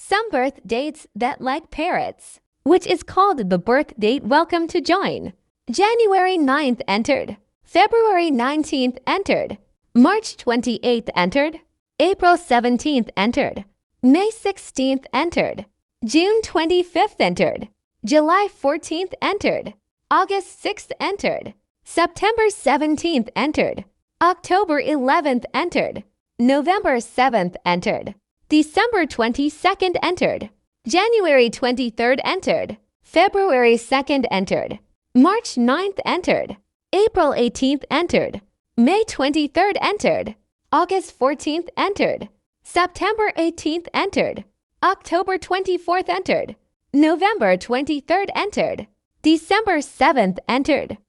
Some birth dates that like parrots, which is called the birth date welcome to join. January 9th entered. February 19th entered. March 28th entered. April 17th entered. May 16th entered. June 25th entered. July 14th entered. August 6th entered. September 17th entered. October 11th entered. November 7th entered. December 22nd entered. January 23rd entered. February 2nd entered. March 9th entered. April 18th entered. May 23rd entered. August 14th entered. September 18th entered. October 24th entered. November 23rd entered. December 7th entered.